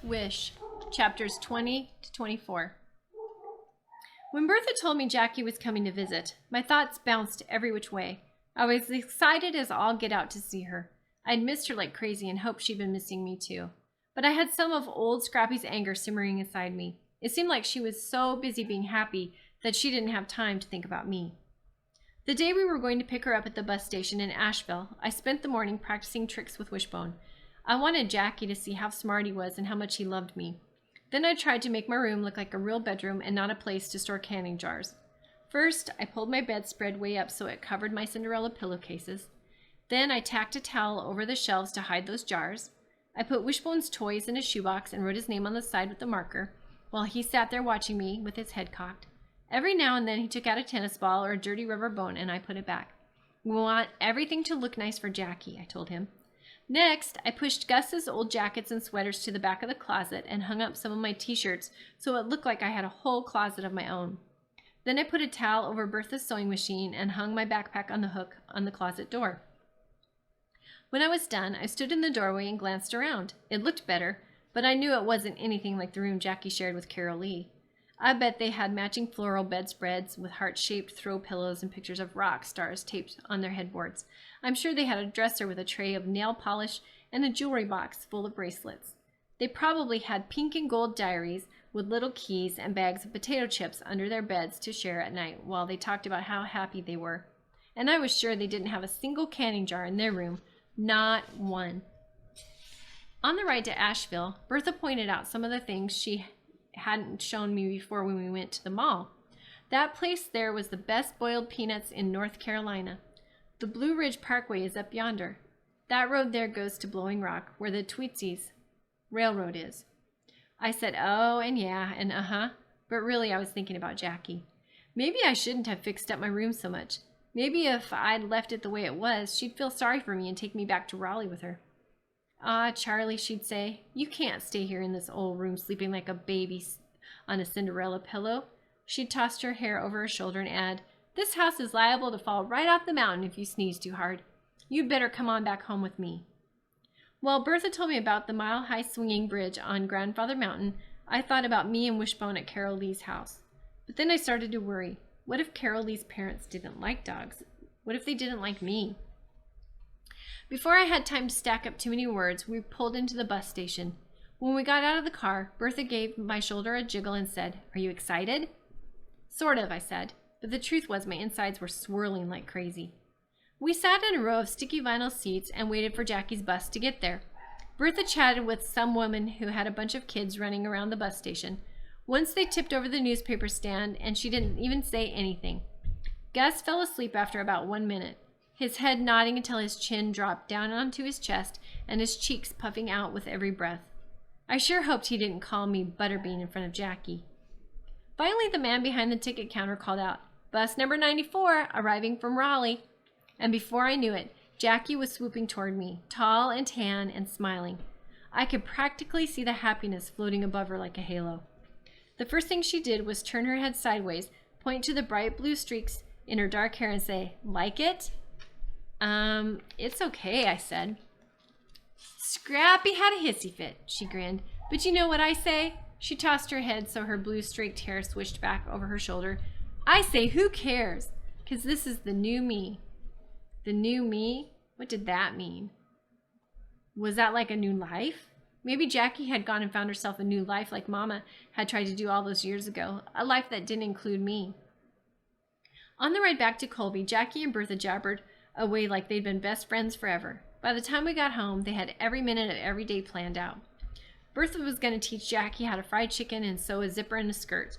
Wish, chapters 20 to 24. When Bertha told me Jackie was coming to visit, my thoughts bounced every which way. I was excited as all get out to see her. I'd missed her like crazy and hoped she'd been missing me too. But I had some of old Scrappy's anger simmering inside me. It seemed like she was so busy being happy that she didn't have time to think about me. The day we were going to pick her up at the bus station in Asheville, I spent the morning practicing tricks with Wishbone. I wanted Jackie to see how smart he was and how much he loved me. Then I tried to make my room look like a real bedroom and not a place to store canning jars. First, I pulled my bedspread way up so it covered my Cinderella pillowcases. Then I tacked a towel over the shelves to hide those jars. I put Wishbone's toys in a shoebox and wrote his name on the side with a marker, while he sat there watching me with his head cocked. Every now and then he took out a tennis ball or a dirty rubber bone and I put it back. We want everything to look nice for Jackie, I told him. Next, I pushed Gus's old jackets and sweaters to the back of the closet and hung up some of my t-shirts so it looked like I had a whole closet of my own. Then I put a towel over Bertha's sewing machine and hung my backpack on the hook on the closet door. When I was done, I stood in the doorway and glanced around. It looked better, but I knew it wasn't anything like the room Jackie shared with Carol Lee. I bet they had matching floral bedspreads with heart-shaped throw pillows and pictures of rock stars taped on their headboards. I'm sure they had a dresser with a tray of nail polish and a jewelry box full of bracelets. They probably had pink and gold diaries with little keys and bags of potato chips under their beds to share at night while they talked about how happy they were. And I was sure they didn't have a single canning jar in their room, not one. On the ride to Asheville, Bertha pointed out some of the things she hadn't shown me before when we went to the mall. That place there was the best boiled peanuts in North Carolina. The Blue Ridge Parkway is up yonder. That road there goes to Blowing Rock, where the Tweetsies Railroad is. I said, oh, and yeah, and uh-huh, but really I was thinking about Jackie. Maybe I shouldn't have fixed up my room so much. Maybe if I'd left it the way it was, she'd feel sorry for me and take me back to Raleigh with her. Ah, Charlie, she'd say, you can't stay here in this old room sleeping like a baby on a Cinderella pillow. She'd tossed her hair over her shoulder and add, this house is liable to fall right off the mountain if you sneeze too hard. You'd better come on back home with me. While Bertha told me about the mile-high swinging bridge on Grandfather Mountain, I thought about me and Wishbone at Carol Lee's house. But then I started to worry. What if Carol Lee's parents didn't like dogs? What if they didn't like me? Before I had time to stack up too many words, we pulled into the bus station. When we got out of the car, Bertha gave my shoulder a jiggle and said, are you excited? Sort of, I said, but the truth was my insides were swirling like crazy. We sat in a row of sticky vinyl seats and waited for Jackie's bus to get there. Bertha chatted with some woman who had a bunch of kids running around the bus station. Once they tipped over the newspaper stand and she didn't even say anything. Gus fell asleep after about 1 minute, his head nodding until his chin dropped down onto his chest and his cheeks puffing out with every breath. I sure hoped he didn't call me Butterbean in front of Jackie. Finally, the man behind the ticket counter called out, bus number 94, arriving from Raleigh. And before I knew it, Jackie was swooping toward me, tall and tan and smiling. I could practically see the happiness floating above her like a halo. The first thing she did was turn her head sideways, point to the bright blue streaks in her dark hair and say, like it? It's okay, I said. Scrappy had a hissy fit, she grinned. But you know what I say? She tossed her head so her blue streaked hair swished back over her shoulder. I say, who cares? 'Cause this is the new me. The new me? What did that mean? Was that like a new life? Maybe Jackie had gone and found herself a new life like Mama had tried to do all those years ago, a life that didn't include me. On the ride back to Colby, Jackie and Bertha jabbered away like they'd been best friends forever. By the time we got home, they had every minute of every day planned out. Bertha was going to teach Jackie how to fry chicken and sew a zipper in a skirt.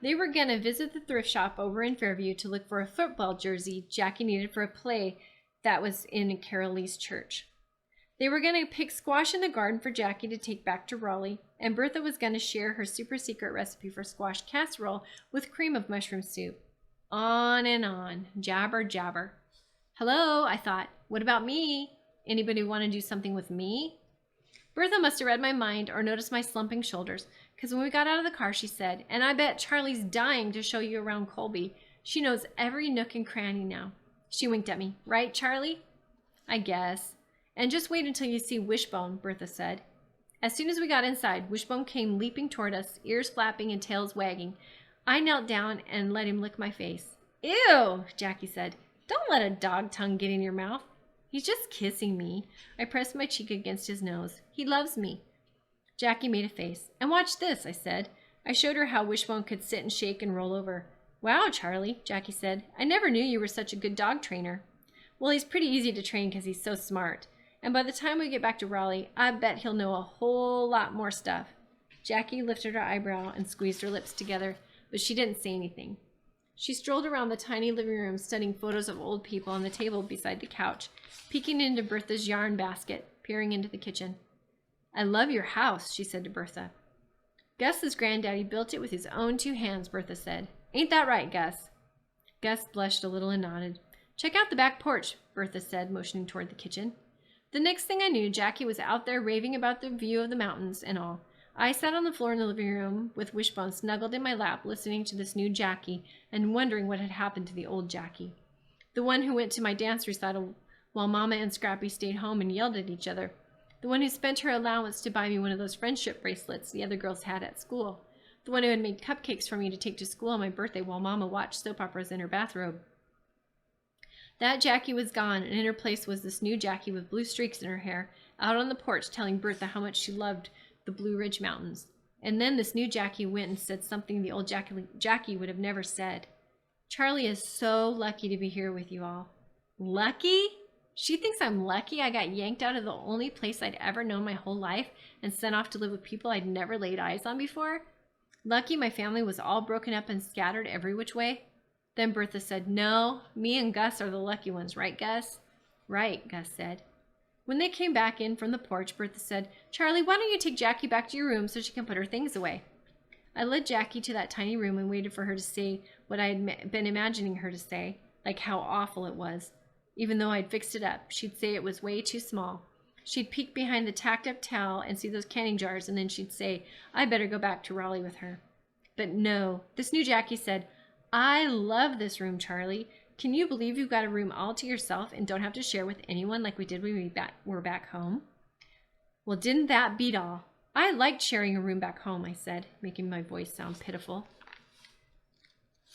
They were going to visit the thrift shop over in Fairview to look for a football jersey Jackie needed for a play that was in Carol Lee's church. They were going to pick squash in the garden for Jackie to take back to Raleigh, and Bertha was going to share her super secret recipe for squash casserole with cream of mushroom soup. On and on, jabber, jabber. Hello, I thought. What about me? Anybody want to do something with me? Bertha must have read my mind or noticed my slumping shoulders, because when we got out of the car, she said, and I bet Charlie's dying to show you around Colby. She knows every nook and cranny now. She winked at me. Right, Charlie? I guess. And just wait until you see Wishbone, Bertha said. As soon as we got inside, Wishbone came leaping toward us, ears flapping and tails wagging. I knelt down and let him lick my face. Ew, Jackie said. Don't let a dog tongue get in your mouth. He's just kissing me. I pressed my cheek against his nose. He loves me. Jackie made a face. And watch this, I said. I showed her how Wishbone could sit and shake and roll over. Wow, Charlie, Jackie said. I never knew you were such a good dog trainer. Well, he's pretty easy to train because he's so smart. And by the time we get back to Raleigh, I bet he'll know a whole lot more stuff. Jackie lifted her eyebrow and squeezed her lips together, but she didn't say anything. She strolled around the tiny living room, studying photos of old people on the table beside the couch, peeking into Bertha's yarn basket, peering into the kitchen. I love your house, she said to Bertha. Gus's granddaddy built it with his own 2 hands, Bertha said. Ain't that right, Gus? Gus blushed a little and nodded. Check out the back porch, Bertha said, motioning toward the kitchen. The next thing I knew, Jackie was out there raving about the view of the mountains and all. I sat on the floor in the living room with Wishbone snuggled in my lap, listening to this new Jackie and wondering what had happened to the old Jackie. The one who went to my dance recital while Mama and Scrappy stayed home and yelled at each other. The one who spent her allowance to buy me one of those friendship bracelets the other girls had at school. The one who had made cupcakes for me to take to school on my birthday while Mama watched soap operas in her bathrobe. That Jackie was gone, and in her place was this new Jackie with blue streaks in her hair, out on the porch telling Bertha how much she loved the Blue Ridge Mountains. And then this new Jackie went and said something the old Jackie would have never said. Charlie is so lucky to be here with you all. Lucky? She thinks I'm lucky I got yanked out of the only place I'd ever known my whole life and sent off to live with people I'd never laid eyes on before? Lucky my family was all broken up and scattered every which way? Then Bertha said, no, me and Gus are the lucky ones, right, Gus? Right, Gus said. When they came back in from the porch, Bertha said, Charlie, why don't you take Jackie back to your room so she can put her things away? I led Jackie to that tiny room and waited for her to say what I had been imagining her to say, like how awful it was. Even though I'd fixed it up, she'd say it was way too small. She'd peek behind the tacked-up towel and see those canning jars, and then she'd say, I better go back to Raleigh with her. But no, this new Jackie said, I love this room, Charlie. Can you believe you've got a room all to yourself and don't have to share with anyone like we did when we were back home? Well, didn't that beat all? I liked sharing a room back home, I said, making my voice sound pitiful.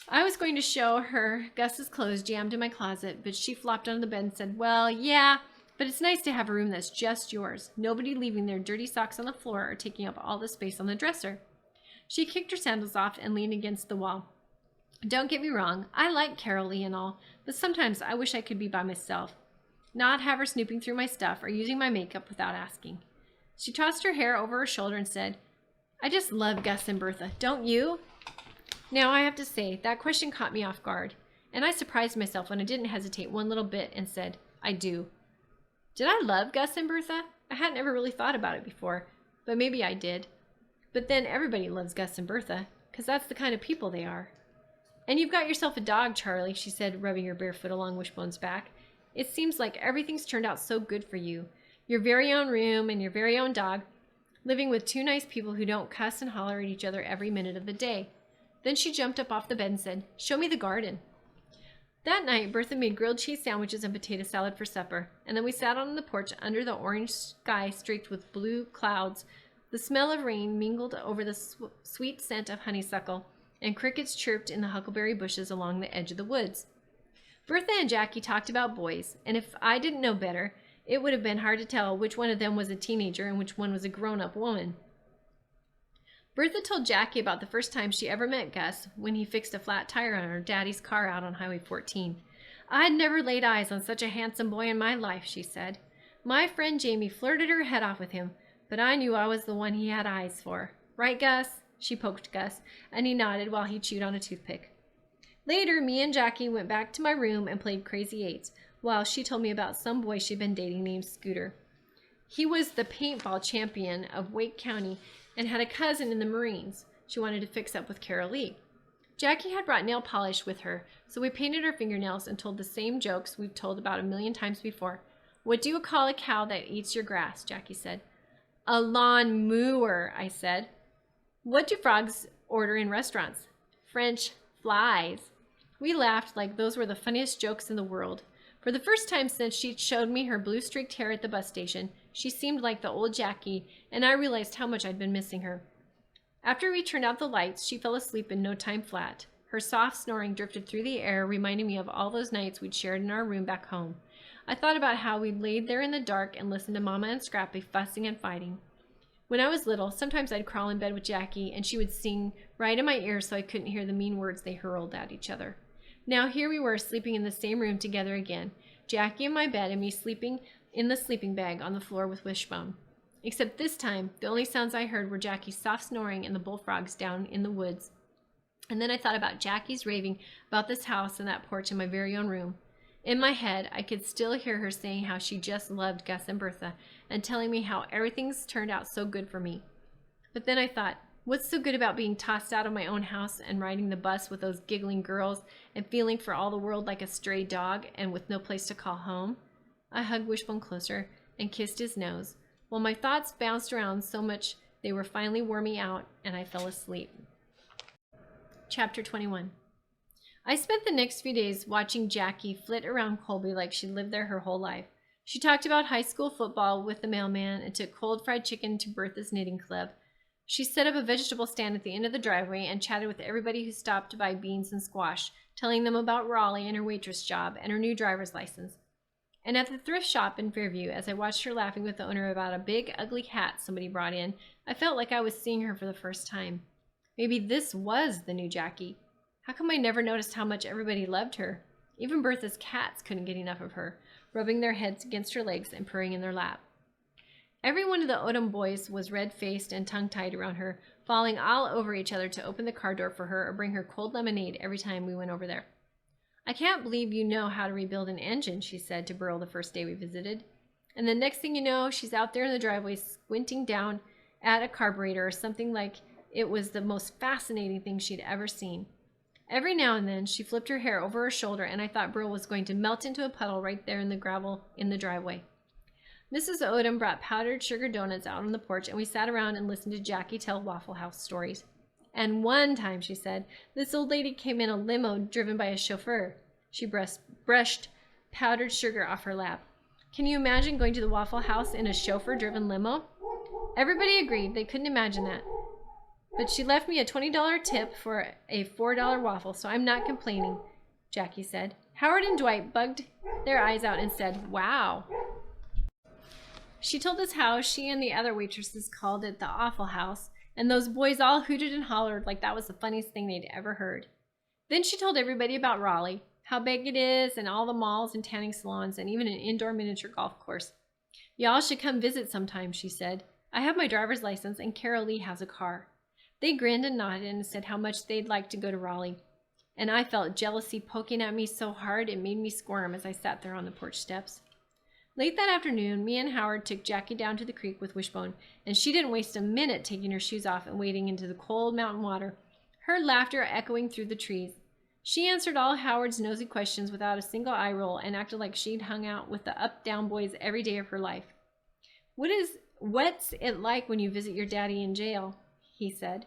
I was going to show her Gus's clothes jammed in my closet, but she flopped onto the bed and said, well, yeah, but it's nice to have a room that's just yours. Nobody leaving their dirty socks on the floor or taking up all the space on the dresser. She kicked her sandals off and leaned against the wall. Don't get me wrong, I like Carol Lee and all, but sometimes I wish I could be by myself. Not have her snooping through my stuff or using my makeup without asking. She tossed her hair over her shoulder and said, I just love Gus and Bertha, don't you? Now I have to say, that question caught me off guard, and I surprised myself when I didn't hesitate one little bit and said, I do. Did I love Gus and Bertha? I hadn't ever really thought about it before, but maybe I did. But then everybody loves Gus and Bertha, because that's the kind of people they are. And you've got yourself a dog, Charlie, she said, rubbing her bare foot along Wishbone's back. It seems like everything's turned out so good for you. Your very own room and your very own dog, living with 2 nice people who don't cuss and holler at each other every minute of the day. Then she jumped up off the bed and said, show me the garden. That night, Bertha made grilled cheese sandwiches and potato salad for supper, and then we sat on the porch under the orange sky streaked with blue clouds. The smell of rain mingled over the sweet scent of honeysuckle, and crickets chirped in the huckleberry bushes along the edge of the woods. Bertha and Jackie talked about boys, and if I didn't know better, it would have been hard to tell which one of them was a teenager and which one was a grown-up woman. Bertha told Jackie about the first time she ever met Gus when he fixed a flat tire on her daddy's car out on Highway 14. I'd never laid eyes on such a handsome boy in my life, she said. My friend Jamie flirted her head off with him, but I knew I was the one he had eyes for. Right, Gus? She poked Gus, and he nodded while he chewed on a toothpick. Later, me and Jackie went back to my room and played Crazy Eights, while she told me about some boy she'd been dating named Scooter. He was the paintball champion of Wake County and had a cousin in the Marines. She wanted to fix up with Carol Lee. Jackie had brought nail polish with her, so we painted her fingernails and told the same jokes we've told about 1,000,000 times before. What do you call a cow that eats your grass? Jackie said. A lawn mower, I said. What do frogs order in restaurants? French flies. We laughed like those were the funniest jokes in the world. For the first time since she'd showed me her blue-streaked hair at the bus station, She seemed like the old Jackie, and I realized how much I'd been missing her. After we turned out the lights, she fell asleep in no time flat. Her soft snoring drifted through the air, reminding me of all those nights we'd shared in our room back home. I thought about how we'd laid there in the dark and listened to Mama and Scrappy fussing and fighting. When I was little, sometimes I'd crawl in bed with Jackie, and she would sing right in my ear so I couldn't hear the mean words they hurled at each other. Now here we were, sleeping in the same room together again, Jackie in my bed and me sleeping in the sleeping bag on the floor with Wishbone. Except this time, the only sounds I heard were Jackie's soft snoring and the bullfrogs down in the woods. And then I thought about Jackie's raving about this house and that porch in my very own room. In my head, I could still hear her saying how she just loved Gus and Bertha and telling me how everything's turned out so good for me. But then I thought, what's so good about being tossed out of my own house and riding the bus with those giggling girls and feeling for all the world like a stray dog and with no place to call home? I hugged Wishbone closer and kissed his nose, while my thoughts bounced around so much they were finally wore me out and I fell asleep. Chapter 21. I spent the next few days watching Jackie flit around Colby like she lived there her whole life. She talked about high school football with the mailman and took cold fried chicken to Bertha's knitting club. She set up a vegetable stand at the end of the driveway and chatted with everybody who stopped to buy beans and squash, telling them about Raleigh and her waitress job and her new driver's license. And at the thrift shop in Fairview, as I watched her laughing with the owner about a big, ugly hat somebody brought in, I felt like I was seeing her for the first time. Maybe this was the new Jackie. How come I never noticed how much everybody loved her? Even Bertha's cats couldn't get enough of her, rubbing their heads against her legs and purring in their lap. Every one of the Odom boys was red-faced and tongue-tied around her, falling all over each other to open the car door for her or bring her cold lemonade every time we went over there. "I can't believe you know how to rebuild an engine," she said to Burl the first day we visited. And the next thing you know, she's out there in the driveway squinting down at a carburetor or something like it was the most fascinating thing she'd ever seen. Every now and then, she flipped her hair over her shoulder, and I thought Burl was going to melt into a puddle right there in the gravel in the driveway. Mrs. Odom brought powdered sugar donuts out on the porch, and we sat around and listened to Jackie tell Waffle House stories. And one time, she said, this old lady came in a limo driven by a chauffeur. She brushed powdered sugar off her lap. Can you imagine going to the Waffle House in a chauffeur-driven limo? Everybody agreed they couldn't imagine that. But she left me a $20 tip for a $4 waffle, so I'm not complaining, Jackie said. Howard and Dwight bugged their eyes out and said, wow. She told us how she and the other waitresses called it the Awful House, and those boys all hooted and hollered like that was the funniest thing they'd ever heard. Then she told everybody about Raleigh, how big it is, and all the malls and tanning salons, and even an indoor miniature golf course. Y'all should come visit sometime, she said. I have my driver's license, and Carol Lee has a car. They grinned and nodded and said how much they'd like to go to Raleigh. And I felt jealousy poking at me so hard it made me squirm as I sat there on the porch steps. Late that afternoon, me and Howard took Jackie down to the creek with Wishbone, and she didn't waste a minute taking her shoes off and wading into the cold mountain water, her laughter echoing through the trees. She answered all Howard's nosy questions without a single eye roll and acted like she'd hung out with the up-down boys every day of her life. What's it like when you visit your daddy in jail? He said.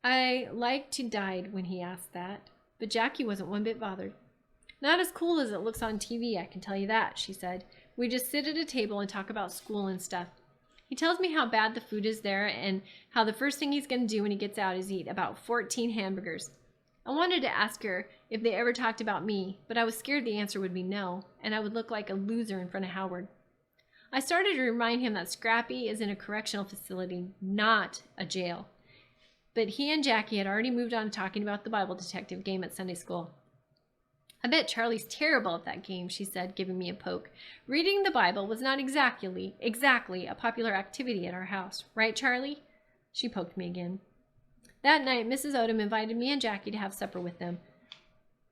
I like to died when he asked that, but Jackie wasn't one bit bothered. Not as cool as it looks on TV, I can tell you that, she said. We just sit at a table and talk about school and stuff. He tells me how bad the food is there and how the first thing he's going to do when he gets out is eat about 14 hamburgers. I wanted to ask her if they ever talked about me, but I was scared the answer would be no, and I would look like a loser in front of Howard. I started to remind him that Scrappy is in a correctional facility, not a jail. But he and Jackie had already moved on to talking about the Bible detective game at Sunday school. I bet Charlie's terrible at that game, she said, giving me a poke. Reading the Bible was not exactly a popular activity at our house. Right, Charlie? She poked me again. That night, Mrs. Odom invited me and Jackie to have supper with them.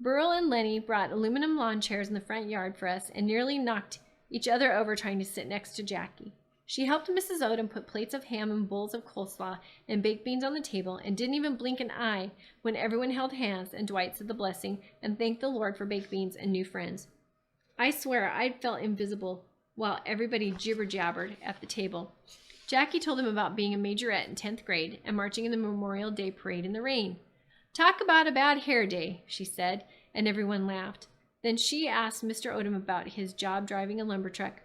Burl and Lenny brought aluminum lawn chairs in the front yard for us and nearly knocked each other over trying to sit next to Jackie. She helped Mrs. Odom put plates of ham and bowls of coleslaw and baked beans on the table and didn't even blink an eye when everyone held hands and Dwight said the blessing and thanked the Lord for baked beans and new friends. I swear I'd felt invisible while everybody jibber-jabbered at the table. Jackie told them about being a majorette in 10th grade and marching in the Memorial Day parade in the rain. Talk about a bad hair day, she said, and everyone laughed. Then she asked Mr. Odom about his job driving a lumber truck.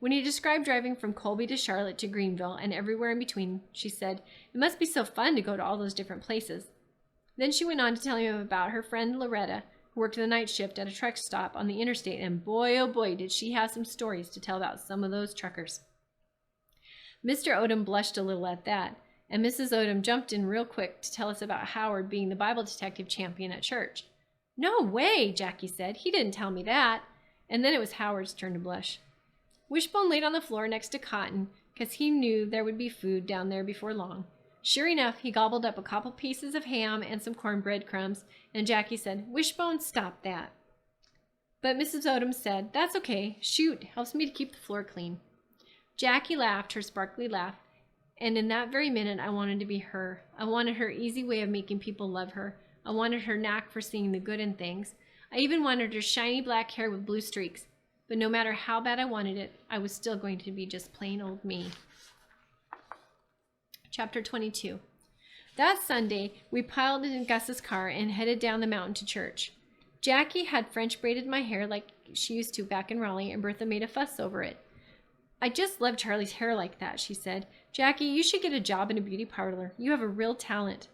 When he described driving from Colby to Charlotte to Greenville and everywhere in between, she said, "It must be so fun to go to all those different places." Then she went on to tell him about her friend Loretta, who worked the night shift at a truck stop on the interstate, and boy, oh boy, did she have some stories to tell about some of those truckers. Mr. Odom blushed a little at that, and Mrs. Odom jumped in real quick to tell us about Howard being the Bible detective champion at church. "No way," Jackie said. "He didn't tell me that." And then it was Howard's turn to blush. Wishbone laid on the floor next to Cotton, because he knew there would be food down there before long. Sure enough, he gobbled up a couple pieces of ham and some cornbread crumbs, and Jackie said, "Wishbone, stop that." But Mrs. Odom said, "That's okay. Shoot, helps me to keep the floor clean." Jackie laughed her sparkly laugh, and in that very minute I wanted to be her. I wanted her easy way of making people love her. I wanted her knack for seeing the good in things. I even wanted her shiny black hair with blue streaks. But no matter how bad I wanted it, I was still going to be just plain old me. Chapter 22. That Sunday, we piled in Gus's car and headed down the mountain to church. Jackie had French braided my hair like she used to back in Raleigh, and Bertha made a fuss over it. "I just love Charlie's hair like that," she said. "Jackie, you should get a job in a beauty parlor. You have a real talent."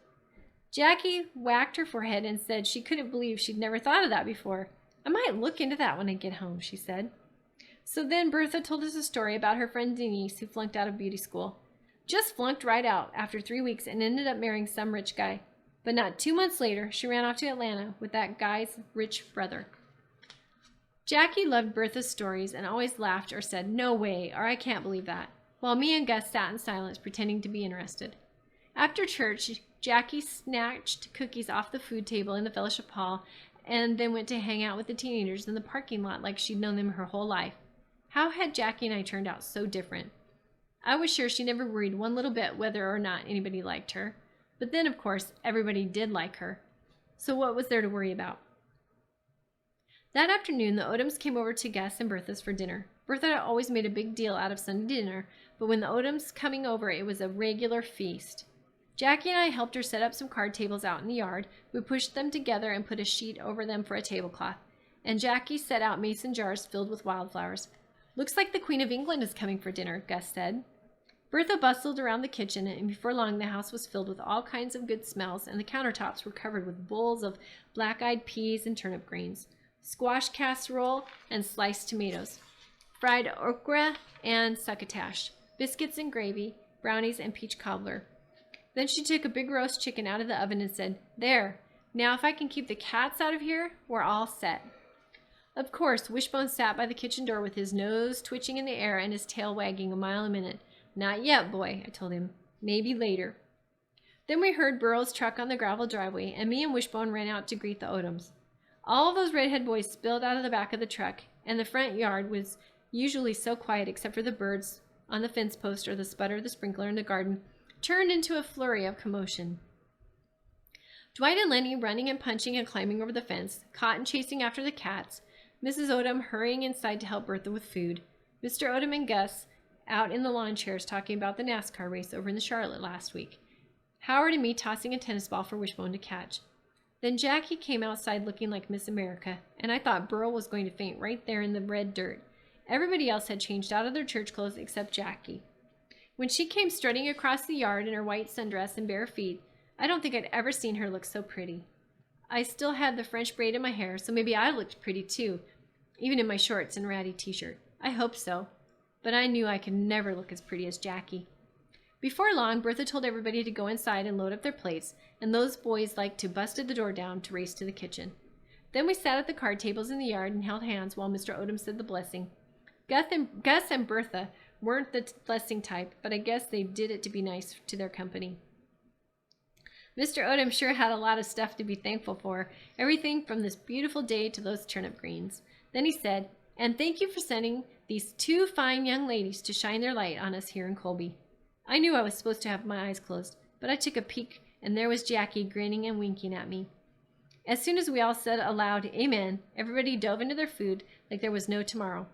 Jackie whacked her forehead and said she couldn't believe she'd never thought of that before. "I might look into that when I get home," she said. So then Bertha told us a story about her friend Denise, who flunked out of beauty school. Just flunked right out after 3 weeks and ended up marrying some rich guy. But not 2 months later, she ran off to Atlanta with that guy's rich brother. Jackie loved Bertha's stories and always laughed or said, "No way," or "I can't believe that," while me and Gus sat in silence pretending to be interested. After church, Jackie snatched cookies off the food table in the fellowship hall and then went to hang out with the teenagers in the parking lot like she'd known them her whole life. How had Jackie and I turned out so different? I was sure she never worried one little bit whether or not anybody liked her. But then, of course, everybody did like her. So what was there to worry about? That afternoon, the Odoms came over to Gus and Bertha's for dinner. Bertha had always made a big deal out of Sunday dinner, but when the Odoms coming over, it was a regular feast. Jackie and I helped her set up some card tables out in the yard. We pushed them together and put a sheet over them for a tablecloth. And Jackie set out mason jars filled with wildflowers. "Looks like the Queen of England is coming for dinner," Gus said. Bertha bustled around the kitchen, and before long the house was filled with all kinds of good smells, and the countertops were covered with bowls of black-eyed peas and turnip greens, squash casserole and sliced tomatoes, fried okra and succotash, biscuits and gravy, brownies and peach cobbler. Then she took a big roast chicken out of the oven and said, "There, now if I can keep the cats out of here, we're all set." Of course, Wishbone sat by the kitchen door with his nose twitching in the air and his tail wagging a mile a minute. "Not yet, boy," I told him. "Maybe later." Then we heard Burrow's truck on the gravel driveway, and me and Wishbone ran out to greet the Odoms. All those redhead boys spilled out of the back of the truck, and the front yard was usually so quiet except for the birds on the fence post or the sputter of the sprinkler in the garden, turned into a flurry of commotion. Dwight and Lenny running and punching and climbing over the fence, Cotton chasing after the cats, Mrs. Odom hurrying inside to help Bertha with food, Mr. Odom and Gus out in the lawn chairs talking about the NASCAR race over in the Charlotte last week, Howard and me tossing a tennis ball for Wishbone to catch. Then Jackie came outside looking like Miss America, and I thought Burl was going to faint right there in the red dirt. Everybody else had changed out of their church clothes except Jackie. When she came strutting across the yard in her white sundress and bare feet, I don't think I'd ever seen her look so pretty. I still had the French braid in my hair, so maybe I looked pretty too, even in my shorts and ratty t-shirt. I hoped so. But I knew I could never look as pretty as Jackie. Before long, Bertha told everybody to go inside and load up their plates, and those boys liked to busted the door down to race to the kitchen. Then we sat at the card tables in the yard and held hands while Mr. Odom said the blessing. Gus and Bertha weren't the blessing type, but I guess they did it to be nice to their company. Mr. Odom sure had a lot of stuff to be thankful for, everything from this beautiful day to those turnip greens. Then he said, "And thank you for sending these 2 fine young ladies to shine their light on us here in Colby." I knew I was supposed to have my eyes closed, but I took a peek, and there was Jackie grinning and winking at me. As soon as we all said aloud, "Amen," everybody dove into their food like there was no tomorrow.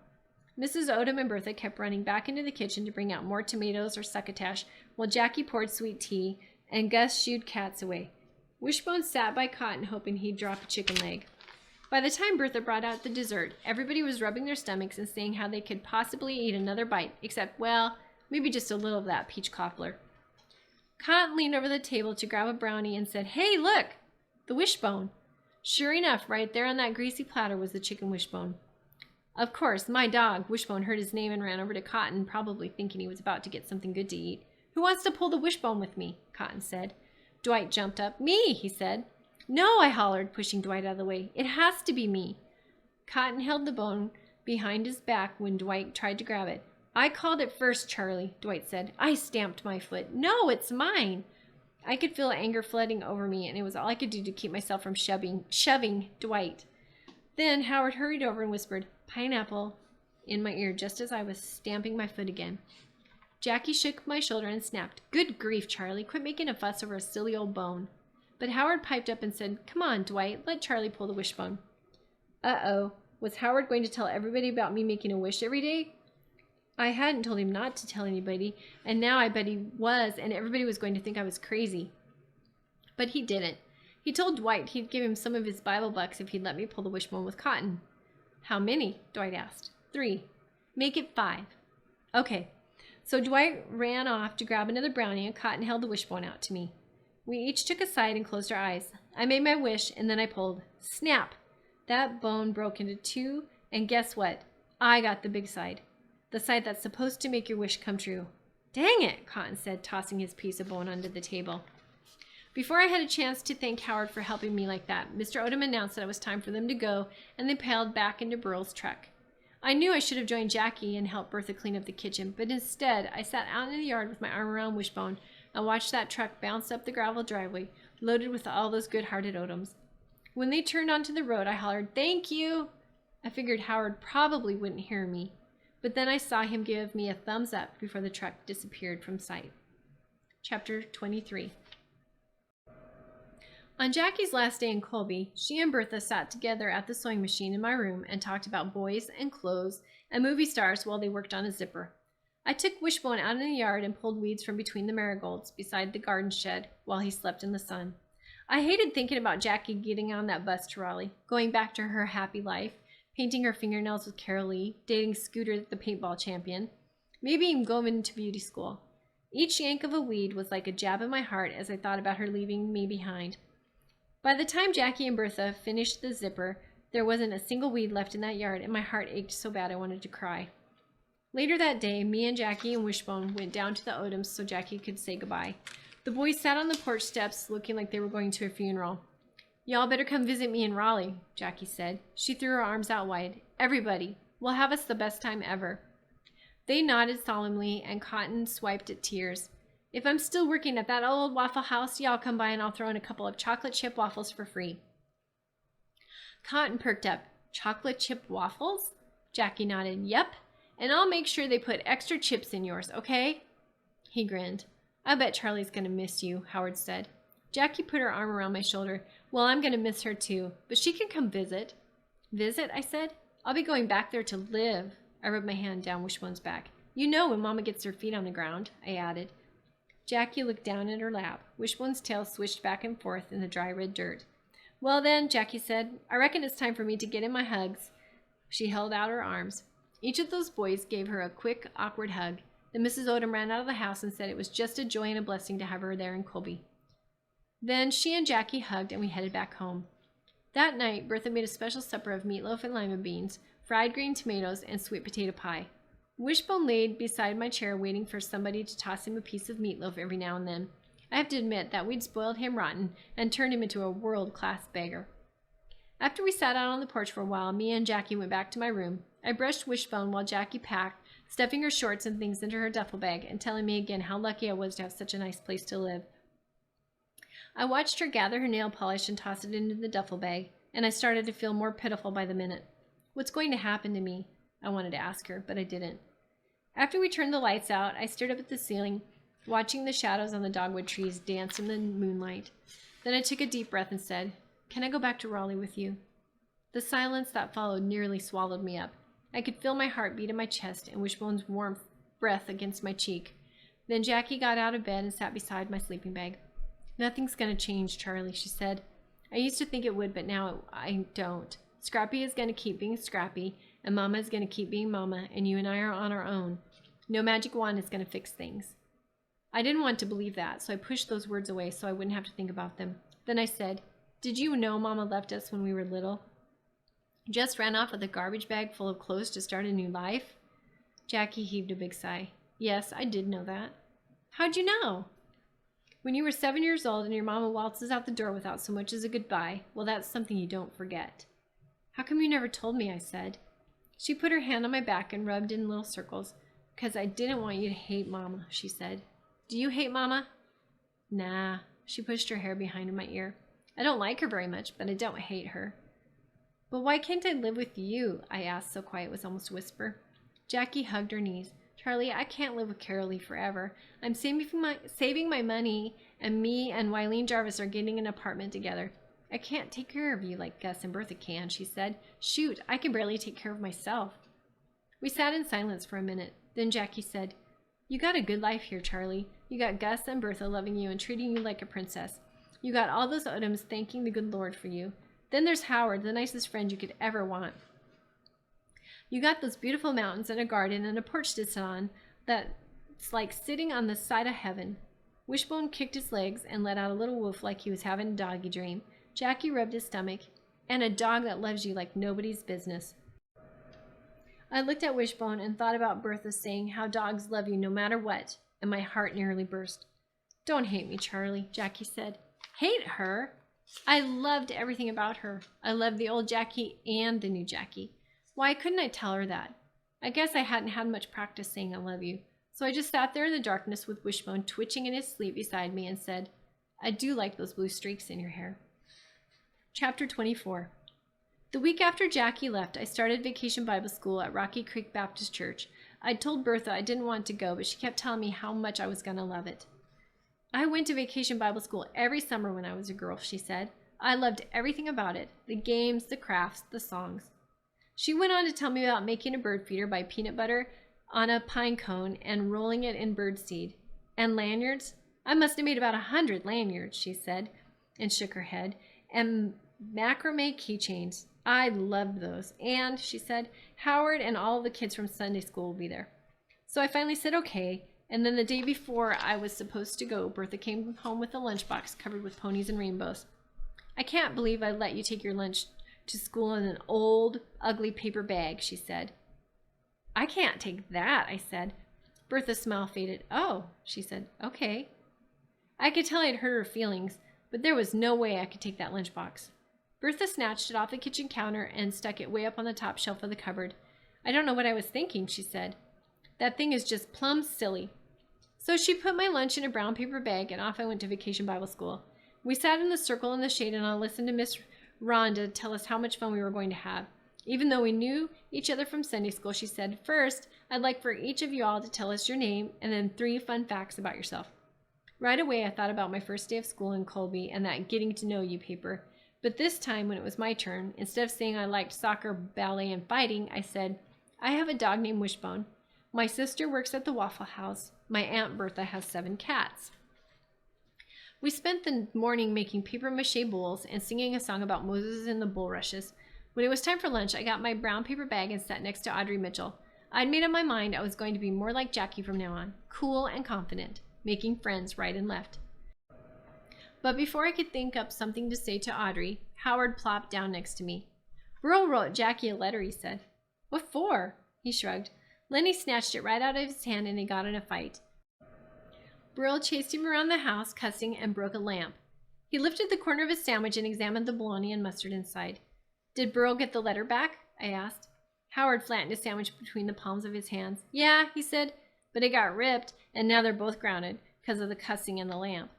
Mrs. Odom and Bertha kept running back into the kitchen to bring out more tomatoes or succotash, while Jackie poured sweet tea, and Gus shooed cats away. Wishbone sat by Cotton hoping he'd drop a chicken leg. By the time Bertha brought out the dessert, everybody was rubbing their stomachs and saying how they could possibly eat another bite, except, well, maybe just a little of that peach cobbler. Cotton leaned over the table to grab a brownie and said, "Hey, look! The wishbone." Sure enough, right there on that greasy platter was the chicken wishbone. Of course, my dog, Wishbone, heard his name and ran over to Cotton, probably thinking he was about to get something good to eat. "Who wants to pull the wishbone with me?" Cotton said. Dwight jumped up. "Me," he said. "No," I hollered, pushing Dwight out of the way. "It has to be me." Cotton held the bone behind his back when Dwight tried to grab it. "I called it first, Charlie," Dwight said. I stamped my foot. "No, it's mine." I could feel anger flooding over me, and it was all I could do to keep myself from shoving Dwight. Then Howard hurried over and whispered, "Pineapple," in my ear just as I was stamping my foot again. Jackie shook my shoulder and snapped, "Good grief, Charlie, quit making a fuss over a silly old bone." But Howard piped up and said, "Come on, Dwight, let Charlie pull the wishbone." Uh-oh, was Howard going to tell everybody about me making a wish every day? I hadn't told him not to tell anybody, and now I bet he was, and everybody was going to think I was crazy. But he didn't. He told Dwight he'd give him some of his Bible bucks if he'd let me pull the wishbone with Cotton. "How many?" Dwight asked. "3. Make it 5. Okay. So Dwight ran off to grab another brownie, and Cotton held the wishbone out to me. We each took a side and closed our eyes. I made my wish, and then I pulled. Snap! That bone broke into 2, and guess what? I got the big side. The side that's supposed to make your wish come true. "Dang it," Cotton said, tossing his piece of bone under the table. Before I had a chance to thank Howard for helping me like that, Mr. Odom announced that it was time for them to go, and they paddled back into Burl's truck. I knew I should have joined Jackie and helped Bertha clean up the kitchen, but instead I sat out in the yard with my arm around Wishbone and watched that truck bounce up the gravel driveway, loaded with all those good-hearted Odoms. When they turned onto the road, I hollered, "Thank you!" I figured Howard probably wouldn't hear me, but then I saw him give me a thumbs up before the truck disappeared from sight. Chapter 23. On Jackie's last day in Colby, she and Bertha sat together at the sewing machine in my room and talked about boys and clothes and movie stars while they worked on a zipper. I took Wishbone out in the yard and pulled weeds from between the marigolds beside the garden shed while he slept in the sun. I hated thinking about Jackie getting on that bus to Raleigh, going back to her happy life, painting her fingernails with Carol Lee, dating Scooter the paintball champion, maybe even going to beauty school. Each yank of a weed was like a jab in my heart as I thought about her leaving me behind. By the time Jackie and Bertha finished the zipper, there wasn't a single weed left in that yard, and my heart ached so bad I wanted to cry. Later that day, me and Jackie and Wishbone went down to the Odoms so Jackie could say goodbye. The boys sat on the porch steps looking like they were going to a funeral. "Y'all better come visit me in Raleigh," Jackie said. She threw her arms out wide. "Everybody. We'll have us the best time ever." They nodded solemnly, and Cotton swiped at tears. "If I'm still working at that old Waffle House, y'all come by and I'll throw in a couple of chocolate chip waffles for free." Cotton perked up. "Chocolate chip waffles?" Jackie nodded. "Yep. And I'll make sure they put extra chips in yours, okay?" He grinned. "I bet Charlie's going to miss you," Howard said. Jackie put her arm around my shoulder. "Well, I'm going to miss her too, but she can come visit." "Visit?" I said. "I'll be going back there to live." I rubbed my hand down Wishbone's back. "You know when Mama gets her feet on the ground," I added. Jackie looked down at her lap. Wishbone's tail swished back and forth in the dry red dirt. "Well then," Jackie said, "I reckon it's time for me to get in my hugs." She held out her arms. Each of those boys gave her a quick, awkward hug. Then Mrs. Odom ran out of the house and said it was just a joy and a blessing to have her there in Colby. Then she and Jackie hugged and we headed back home. That night, Bertha made a special supper of meatloaf and lima beans, fried green tomatoes, and sweet potato pie. Wishbone laid beside my chair waiting for somebody to toss him a piece of meatloaf every now and then. I have to admit that we'd spoiled him rotten and turned him into a world-class beggar. After we sat out on the porch for a while, me and Jackie went back to my room. I brushed Wishbone while Jackie packed, stuffing her shorts and things into her duffel bag and telling me again how lucky I was to have such a nice place to live. I watched her gather her nail polish and toss it into the duffel bag, and I started to feel more pitiful by the minute. What's going to happen to me? I wanted to ask her, but I didn't. After we turned the lights out, I stared up at the ceiling, watching the shadows on the dogwood trees dance in the moonlight. Then I took a deep breath and said, "Can I go back to Raleigh with you?" The silence that followed nearly swallowed me up. I could feel my heart beat in my chest and Wishbone's warm breath against my cheek. Then Jackie got out of bed and sat beside my sleeping bag. "Nothing's going to change, Charlie," she said. "I used to think it would, but now I don't. Scrappy is going to keep being Scrappy, and Mama is going to keep being Mama, and you and I are on our own. No magic wand is going to fix things. I didn't want to believe that, so I pushed those words away so I wouldn't have to think about them. Then I said, "Did you know Mama left us when we were little? Just ran off with a garbage bag full of clothes to start a new life?" Jackie heaved a big sigh. "Yes, I did know that." "How'd you know?" "When you were 7 years old and your mama waltzes out the door without so much as a goodbye, well, that's something you don't forget." "How come you never told me?" I said. She put her hand on my back and rubbed in little circles. "Because I didn't want you to hate Mama," she said. "Do you hate Mama?" "Nah." She pushed her hair behind my ear. "I don't like her very much, but I don't hate her." "But why can't I live with you?" I asked, so quiet it was almost a whisper. Jackie hugged her knees. "Charlie, I can't live with Carolee forever. I'm saving my money, and me and Wileen Jarvis are getting an apartment together. I can't take care of you like Gus and Bertha can," she said. "Shoot, I can barely take care of myself." We sat in silence for a minute. Then Jackie said, "You got a good life here, Charlie. You got Gus and Bertha loving you and treating you like a princess. You got all those Odoms thanking the good Lord for you. Then there's Howard, the nicest friend you could ever want. You got those beautiful mountains and a garden and a porch to sit on that's like sitting on the side of heaven." Wishbone kicked his legs and let out a little woof like he was having a doggy dream. Jackie rubbed his stomach. "And a dog that loves you like nobody's business." I looked at Wishbone and thought about Bertha saying how dogs love you no matter what, and my heart nearly burst. "Don't hate me, Charlie," Jackie said. "Hate her? I loved everything about her. I loved the old Jackie and the new Jackie. Why couldn't I tell her that? I guess I hadn't had much practice saying I love you, so I just sat there in the darkness with Wishbone twitching in his sleep beside me and said, 'I do like those blue streaks in your hair.'" Chapter 24. The week after Jackie left, I started Vacation Bible School at Rocky Creek Baptist Church. I'd told Bertha I didn't want to go, but she kept telling me how much I was going to love it. "I went to Vacation Bible School every summer when I was a girl," she said. "I loved everything about it, the games, the crafts, the songs." She went on to tell me about making a bird feeder by peanut butter on a pine cone and rolling it in bird seed. "And lanyards? I must have made about 100 lanyards," she said, and shook her head. "And macrame keychains. I loved those. And," she said, "Howard and all the kids from Sunday school will be there." So I finally said okay, and then the day before I was supposed to go, Bertha came home with a lunchbox covered with ponies and rainbows. "I can't believe I let you take your lunch to school in an old, ugly paper bag," she said. "I can't take that," I said. Bertha's smile faded. "Oh," she said, "okay." I could tell I'd hurt her feelings, but there was no way I could take that lunchbox. Bertha snatched it off the kitchen counter and stuck it way up on the top shelf of the cupboard. "I don't know what I was thinking," she said. "That thing is just plumb silly." So she put my lunch in a brown paper bag, and off I went to Vacation Bible School. We sat in the circle in the shade, and I listened to Miss Rhonda tell us how much fun we were going to have. Even though we knew each other from Sunday school, she said, "First, I'd like for each of you all to tell us your name and then 3 fun facts about yourself." Right away, I thought about my first day of school in Colby and that getting to know you paper. But this time, when it was my turn, instead of saying I liked soccer, ballet, and fighting, I said, "I have a dog named Wishbone. My sister works at the Waffle House. My Aunt Bertha has 7 cats. We spent the morning making papier-mâché bowls and singing a song about Moses and the bulrushes. When it was time for lunch, I got my brown paper bag and sat next to Audrey Mitchell. I'd made up my mind I was going to be more like Jackie from now on, cool and confident, making friends right and left. But before I could think up something to say to Audrey, Howard plopped down next to me. "Burl wrote Jackie a letter," he said. "What for?" He shrugged. Lenny snatched it right out of his hand and he got in a fight. Burl chased him around the house, cussing, and broke a lamp. He lifted the corner of his sandwich and examined the bologna and mustard inside. "Did Burl get the letter back?" I asked. Howard flattened his sandwich between the palms of his hands. "Yeah," he said, "but it got ripped, and now they're both grounded because of the cussing and the lamp."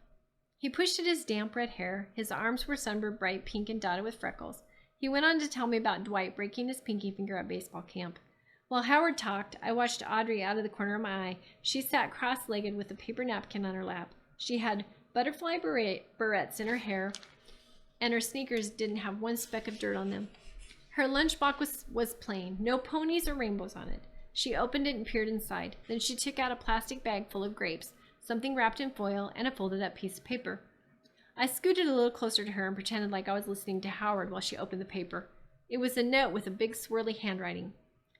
He pushed at his damp red hair. His arms were sunburned bright pink and dotted with freckles. He went on to tell me about Dwight breaking his pinky finger at baseball camp. While Howard talked, I watched Audrey out of the corner of my eye. She sat cross-legged with a paper napkin on her lap. She had butterfly barrettes in her hair, and her sneakers didn't have one speck of dirt on them. Her lunchbox was plain, no ponies or rainbows on it. She opened it and peered inside. Then she took out a plastic bag full of grapes, something wrapped in foil, and a folded-up piece of paper. I scooted a little closer to her and pretended like I was listening to Howard while she opened the paper. It was a note with a big swirly handwriting.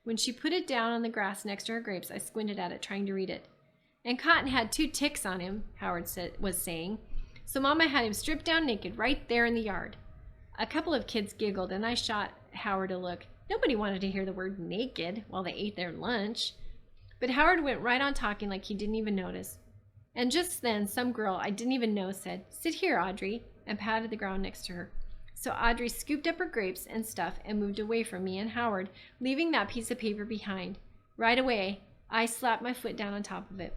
When she put it down on the grass next to her grapes, I squinted at it, trying to read it. And Cotton had 2 ticks on him, Howard was saying, so Mama had him stripped down naked right there in the yard. A couple of kids giggled, and I shot Howard a look. Nobody wanted to hear the word naked while they ate their lunch. But Howard went right on talking like he didn't even notice. And just then, some girl I didn't even know said, "Sit here, Audrey," and patted the ground next to her. So Audrey scooped up her grapes and stuff and moved away from me and Howard, leaving that piece of paper behind. Right away, I slapped my foot down on top of it.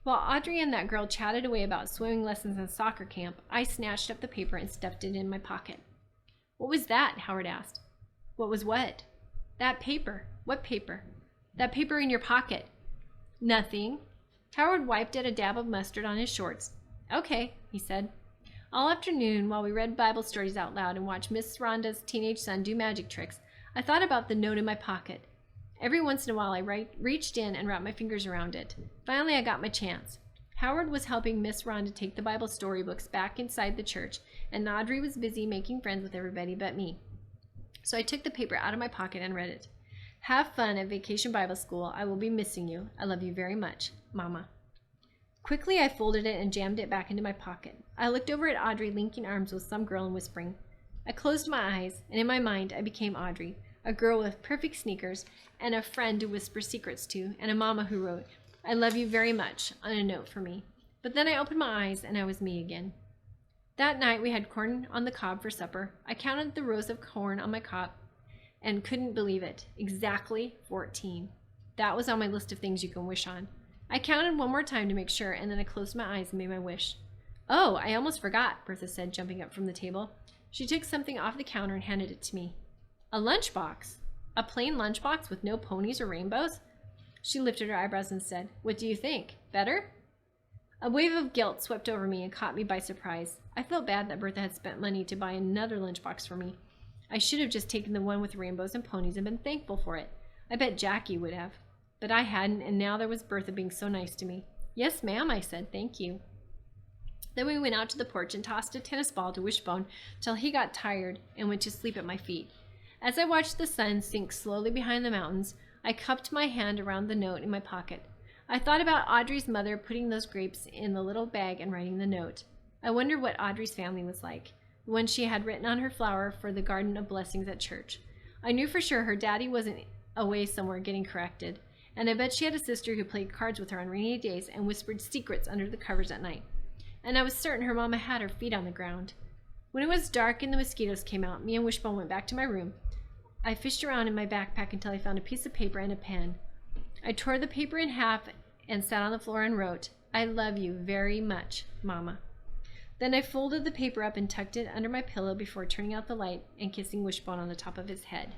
While Audrey and that girl chatted away about swimming lessons and soccer camp, I snatched up the paper and stuffed it in my pocket. "What was that?" Howard asked. "What was what?" "That paper." "What paper?" "That paper in your pocket." "Nothing." Howard wiped at a dab of mustard on his shorts. "Okay," he said. All afternoon, while we read Bible stories out loud and watched Miss Rhonda's teenage son do magic tricks, I thought about the note in my pocket. Every once in a while, I reached in and wrapped my fingers around it. Finally, I got my chance. Howard was helping Miss Rhonda take the Bible storybooks back inside the church, and Audrey was busy making friends with everybody but me. So I took the paper out of my pocket and read it. "Have fun at Vacation Bible School. I will be missing you. I love you very much, Mama." Quickly, I folded it and jammed it back into my pocket. I looked over at Audrey linking arms with some girl and whispering. I closed my eyes, and in my mind, I became Audrey, a girl with perfect sneakers, and a friend to whisper secrets to, and a mama who wrote, "I love you very much," on a note for me. But then I opened my eyes, and I was me again. That night, we had corn on the cob for supper. I counted the rows of corn on my cob and couldn't believe it. Exactly 14. That was on my list of things you can wish on. I counted one more time to make sure, and then I closed my eyes and made my wish. "Oh, I almost forgot," Bertha said, jumping up from the table. She took something off the counter and handed it to me. "A lunchbox? A plain lunchbox with no ponies or rainbows?" She lifted her eyebrows and said, "What do you think? Better?" A wave of guilt swept over me and caught me by surprise. I felt bad that Bertha had spent money to buy another lunchbox for me. I should have just taken the one with rainbows and ponies and been thankful for it. I bet Jackie would have. But I hadn't, and now there was Bertha being so nice to me. "Yes, ma'am," I said. "Thank you." Then we went out to the porch and tossed a tennis ball to Wishbone till he got tired and went to sleep at my feet. As I watched the sun sink slowly behind the mountains, I cupped my hand around the note in my pocket. I thought about Audrey's mother putting those grapes in the little bag and writing the note. I wondered what Audrey's family was like, the one she had written on her flower for the Garden of Blessings at church. I knew for sure her daddy wasn't away somewhere getting corrected, and I bet she had a sister who played cards with her on rainy days and whispered secrets under the covers at night. And I was certain her mama had her feet on the ground. When it was dark and the mosquitoes came out, me and Wishbone went back to my room. I fished around in my backpack until I found a piece of paper and a pen. I tore the paper in half and sat on the floor and wrote, "I love you very much, Mama." Then I folded the paper up and tucked it under my pillow before turning out the light and kissing Wishbone on the top of his head.